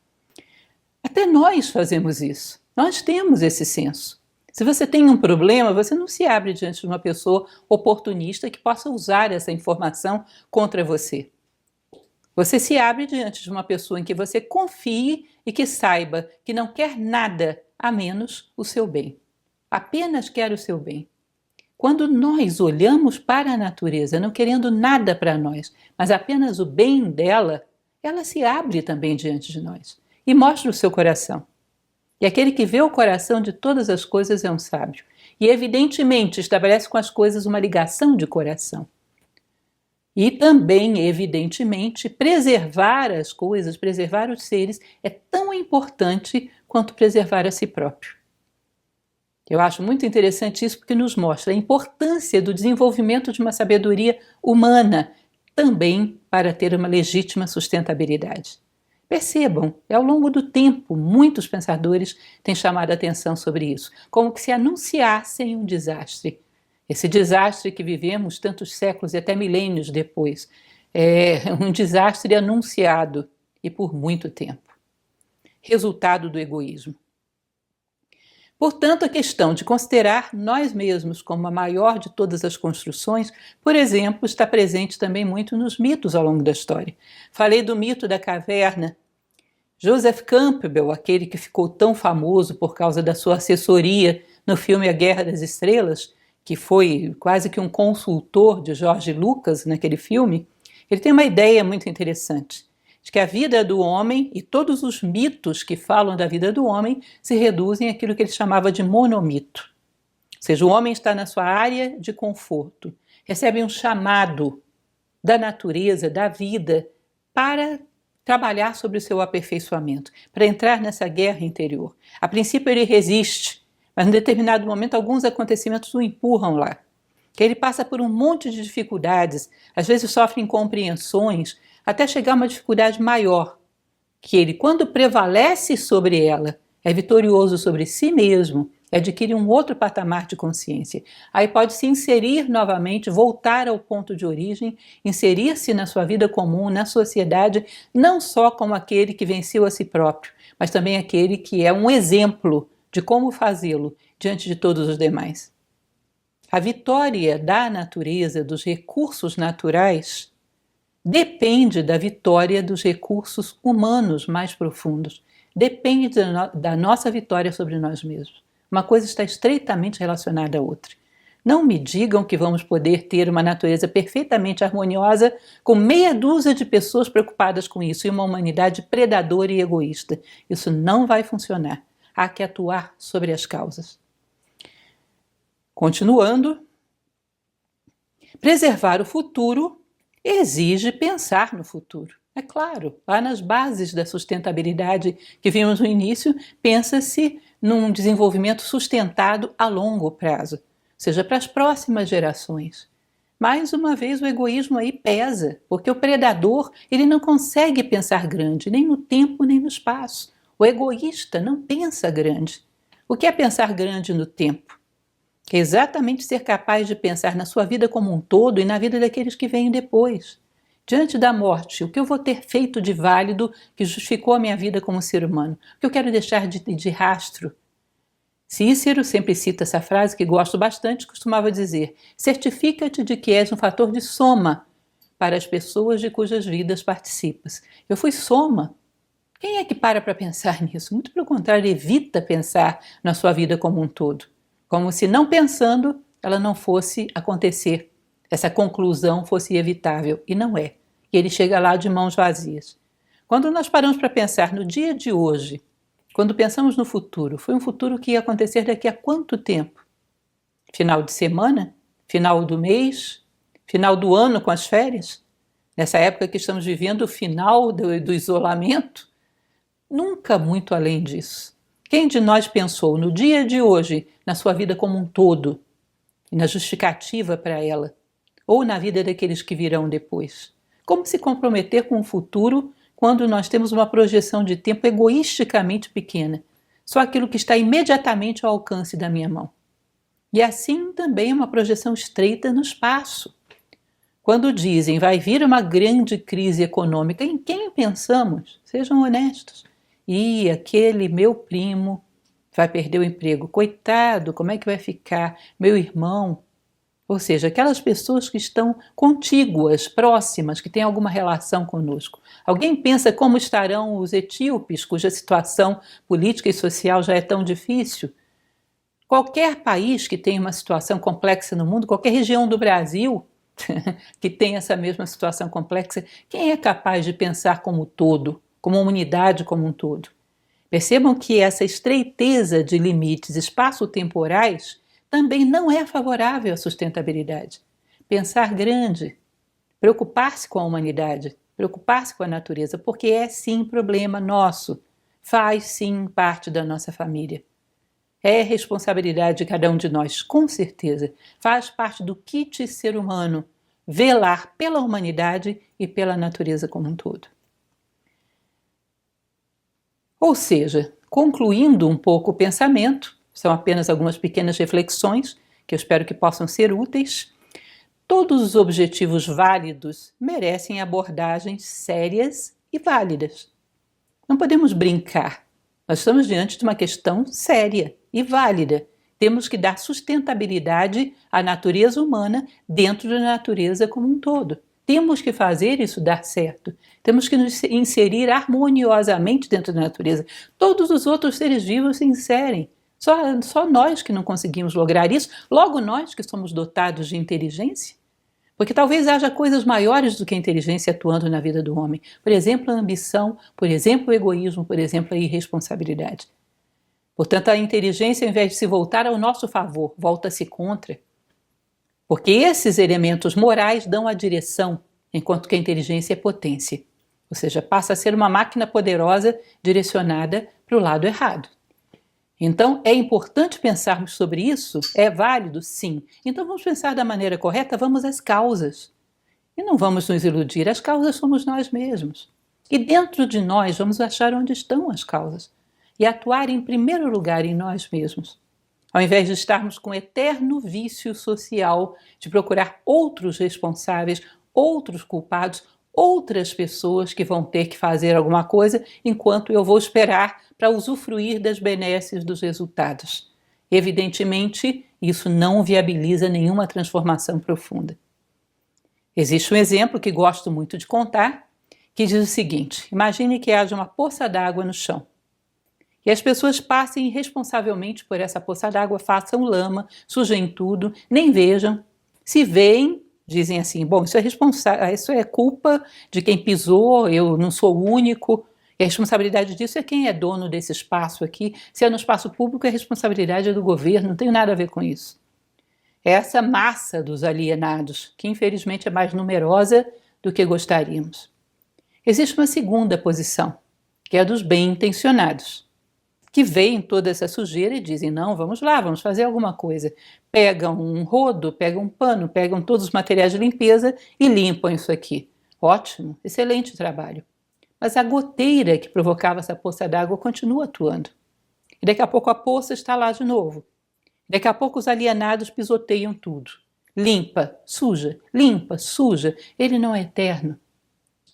Até nós fazemos isso. Nós temos esse senso. Se você tem um problema, você não se abre diante de uma pessoa oportunista que possa usar essa informação contra você. Você se abre diante de uma pessoa em que você confie e que saiba que não quer nada a menos o seu bem. Apenas quer o seu bem. Quando nós olhamos para a natureza, não querendo nada para nós, mas apenas o bem dela, ela se abre também diante de nós e mostra o seu coração. E aquele que vê o coração de todas as coisas é um sábio. E evidentemente estabelece com as coisas uma ligação de coração. E também, evidentemente, preservar as coisas, preservar os seres, é tão importante quanto preservar a si próprio. Eu acho muito interessante isso porque nos mostra a importância do desenvolvimento de uma sabedoria humana, também para ter uma legítima sustentabilidade. Percebam, ao longo do tempo, muitos pensadores têm chamado a atenção sobre isso, como que se anunciassem um desastre. Esse desastre que vivemos tantos séculos e até milênios depois, é um desastre anunciado e por muito tempo. Resultado do egoísmo. Portanto, a questão de considerar nós mesmos como a maior de todas as construções, por exemplo, está presente também muito nos mitos ao longo da história. Falei do mito da caverna. Joseph Campbell, aquele que ficou tão famoso por causa da sua assessoria no filme A Guerra das Estrelas, que foi quase que um consultor de George Lucas naquele filme, ele tem uma ideia muito interessante, de que a vida do homem e todos os mitos que falam da vida do homem se reduzem àquilo que ele chamava de monomito. Ou seja, o homem está na sua área de conforto, recebe um chamado da natureza, da vida, para trabalhar sobre o seu aperfeiçoamento, para entrar nessa guerra interior. A princípio ele resiste, mas em determinado momento alguns acontecimentos o empurram lá. Que ele passa por um monte de dificuldades, às vezes sofre incompreensões, até chegar a uma dificuldade maior, que ele, quando prevalece sobre ela, é vitorioso sobre si mesmo, adquire um outro patamar de consciência. Aí pode se inserir novamente, voltar ao ponto de origem, inserir-se na sua vida comum, na sociedade, não só como aquele que venceu a si próprio, mas também aquele que é um exemplo de como fazê-lo diante de todos os demais. A vitória da natureza, dos recursos naturais, depende da vitória dos recursos humanos mais profundos. Depende da nossa vitória sobre nós mesmos. Uma coisa está estreitamente relacionada à outra. Não me digam que vamos poder ter uma natureza perfeitamente harmoniosa com meia dúzia de pessoas preocupadas com isso e uma humanidade predadora e egoísta. Isso não vai funcionar. Há que atuar sobre as causas. Continuando, preservar o futuro exige pensar no futuro. É claro, lá nas bases da sustentabilidade que vimos no início, pensa-se num desenvolvimento sustentado a longo prazo, seja para as próximas gerações. Mais uma vez o egoísmo aí pesa, porque o predador ele não consegue pensar grande, nem no tempo nem no espaço. O egoísta não pensa grande. O que é pensar grande no tempo? É exatamente ser capaz de pensar na sua vida como um todo e na vida daqueles que vêm depois. Diante da morte, o que eu vou ter feito de válido que justificou a minha vida como ser humano? O que eu quero deixar de rastro? Cícero sempre cita essa frase que gosto bastante, costumava dizer: certifica-te de que és um fator de soma para as pessoas de cujas vidas participas. Eu fui soma. Quem é que para pensar nisso? Muito pelo contrário, evita pensar na sua vida como um todo. Como se não pensando, ela não fosse acontecer. Essa conclusão fosse evitável, e não é. E ele chega lá de mãos vazias. Quando nós paramos para pensar no dia de hoje, quando pensamos no futuro, foi um futuro que ia acontecer daqui a quanto tempo? Final de semana? Final do mês? Final do ano com as férias? Nessa época que estamos vivendo o final do isolamento? Nunca muito além disso. Quem de nós pensou no dia de hoje, na sua vida como um todo, e na justificativa para ela, ou na vida daqueles que virão depois? Como se comprometer com o futuro quando nós temos uma projeção de tempo egoisticamente pequena, só aquilo que está imediatamente ao alcance da minha mão? E assim também uma projeção estreita no espaço. Quando dizem vai vir uma grande crise econômica, em quem pensamos? Sejam honestos. E aquele meu primo vai perder o emprego. Coitado, como é que vai ficar? Meu irmão. Ou seja, aquelas pessoas que estão contíguas, próximas, que têm alguma relação conosco. Alguém pensa como estarão os etíopes, cuja situação política e social já é tão difícil? Qualquer país que tenha uma situação complexa no mundo, qualquer região do Brasil que tenha essa mesma situação complexa, quem é capaz de pensar como todo, como uma unidade como um todo? Percebam que essa estreiteza de limites espaço-temporais também não é favorável à sustentabilidade. Pensar grande, preocupar-se com a humanidade, preocupar-se com a natureza, porque é sim problema nosso, faz sim parte da nossa família. É responsabilidade de cada um de nós, com certeza. Faz parte do kit ser humano velar pela humanidade e pela natureza como um todo. Ou seja, concluindo um pouco o pensamento, são apenas algumas pequenas reflexões que eu espero que possam ser úteis. Todos os objetivos válidos merecem abordagens sérias e válidas. Não podemos brincar. Nós estamos diante de uma questão séria e válida. Temos que dar sustentabilidade à natureza humana dentro da natureza como um todo. Temos que fazer isso dar certo. Temos que nos inserir harmoniosamente dentro da natureza. Todos os outros seres vivos se inserem. Só nós que não conseguimos lograr isso, logo nós que somos dotados de inteligência. Porque talvez haja coisas maiores do que a inteligência atuando na vida do homem. Por exemplo, a ambição, por exemplo, o egoísmo, por exemplo, a irresponsabilidade. Portanto, a inteligência, ao invés de se voltar ao nosso favor, volta-se contra. Porque esses elementos morais dão a direção, enquanto que a inteligência é potência. Ou seja, passa a ser uma máquina poderosa direcionada para o lado errado. Então, é importante pensarmos sobre isso? É válido? Sim. Então, vamos pensar da maneira correta, vamos às causas. E não vamos nos iludir, as causas somos nós mesmos. E dentro de nós, vamos achar onde estão as causas. E atuar em primeiro lugar em nós mesmos. Ao invés de estarmos com o eterno vício social de procurar outros responsáveis, outros culpados, outras pessoas que vão ter que fazer alguma coisa enquanto eu vou esperar para usufruir das benesses dos resultados. Evidentemente, isso não viabiliza nenhuma transformação profunda. Existe um exemplo que gosto muito de contar, que diz o seguinte: imagine que haja uma poça d'água no chão. E as pessoas passem irresponsavelmente por essa poça d'água, façam lama, sujem tudo, nem vejam. Se veem, dizem assim, bom, isso é culpa de quem pisou, eu não sou o único. E a responsabilidade disso é quem é dono desse espaço aqui. Se é no espaço público, a responsabilidade é do governo, não tem nada a ver com isso. É essa massa dos alienados, que infelizmente é mais numerosa do que gostaríamos. Existe uma segunda posição, que é a dos bem-intencionados, que veem toda essa sujeira e dizem, não, vamos lá, vamos fazer alguma coisa. Pegam um rodo, pegam um pano, pegam todos os materiais de limpeza e limpam isso aqui. Ótimo, excelente trabalho. Mas a goteira que provocava essa poça d'água continua atuando. E daqui a pouco a poça está lá de novo. Daqui a pouco os alienados pisoteiam tudo. Limpa, suja, ele não é eterno.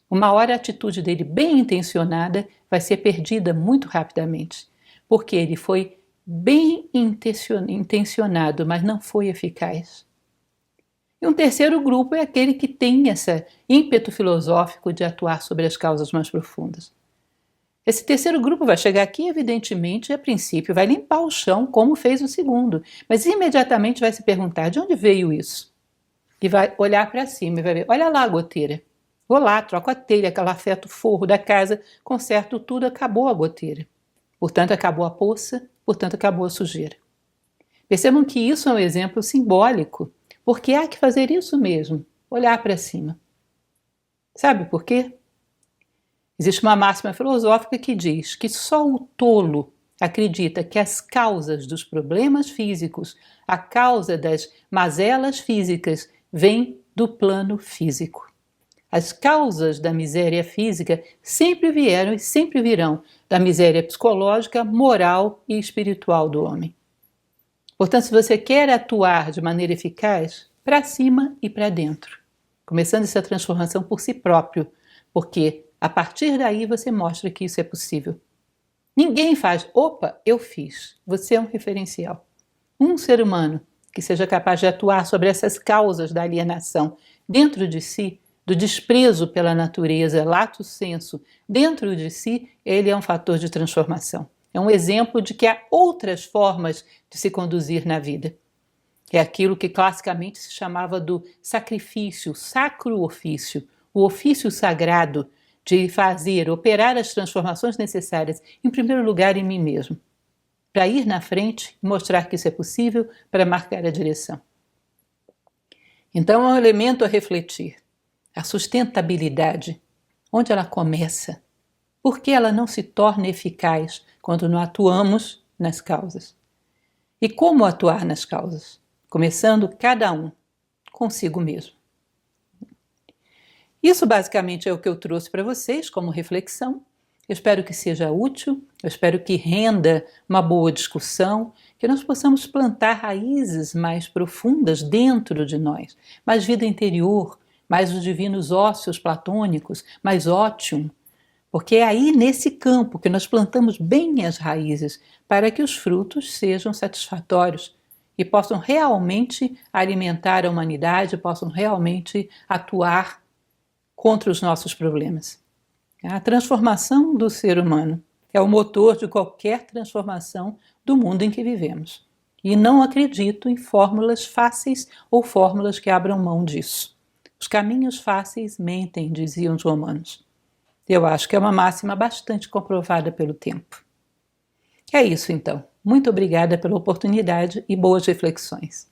Uma hora a atitude dele bem intencionada vai ser perdida muito rapidamente. Porque ele foi bem intencionado, mas não foi eficaz. E um terceiro grupo é aquele que tem esse ímpeto filosófico de atuar sobre as causas mais profundas. Esse terceiro grupo vai chegar aqui, evidentemente, e a princípio vai limpar o chão, como fez o segundo, mas imediatamente vai se perguntar de onde veio isso. E vai olhar para cima e vai ver, olha lá a goteira. Vou lá, troco a telha, calafeto o forro da casa, conserto tudo, acabou a goteira. Portanto, acabou a poça, portanto, acabou a sujeira. Percebam que isso é um exemplo simbólico, porque há que fazer isso mesmo, olhar para cima. Sabe por quê? Existe uma máxima filosófica que diz que só o tolo acredita que as causas dos problemas físicos, a causa das mazelas físicas, vem do plano físico. As causas da miséria física sempre vieram e sempre virão da miséria psicológica, moral e espiritual do homem. Portanto, se você quer atuar de maneira eficaz, para cima e para dentro, começando essa transformação por si próprio, porque a partir daí você mostra que isso é possível. Ninguém faz, opa, eu fiz. Você é um referencial. Um ser humano que seja capaz de atuar sobre essas causas da alienação dentro de si, do desprezo pela natureza, lato sensu, dentro de si, ele é um fator de transformação. É um exemplo de que há outras formas de se conduzir na vida. É aquilo que classicamente se chamava do sacrifício, sacro ofício, o ofício sagrado de fazer, operar as transformações necessárias, em primeiro lugar em mim mesmo, para ir na frente e mostrar que isso é possível, para marcar a direção. Então é um elemento a refletir. A sustentabilidade, onde ela começa? Por que ela não se torna eficaz quando não atuamos nas causas? E como atuar nas causas? Começando cada um consigo mesmo. Isso basicamente é o que eu trouxe para vocês como reflexão. Eu espero que seja útil, eu espero que renda uma boa discussão, que nós possamos plantar raízes mais profundas dentro de nós, mais vida interior, mais os divinos ósseos platônicos, mais ótium, porque é aí nesse campo que nós plantamos bem as raízes para que os frutos sejam satisfatórios e possam realmente alimentar a humanidade, possam realmente atuar contra os nossos problemas. A transformação do ser humano é o motor de qualquer transformação do mundo em que vivemos. E não acredito em fórmulas fáceis ou fórmulas que abram mão disso. Os caminhos fáceis mentem, diziam os romanos. Eu acho que é uma máxima bastante comprovada pelo tempo. É isso então. Muito obrigada pela oportunidade e boas reflexões.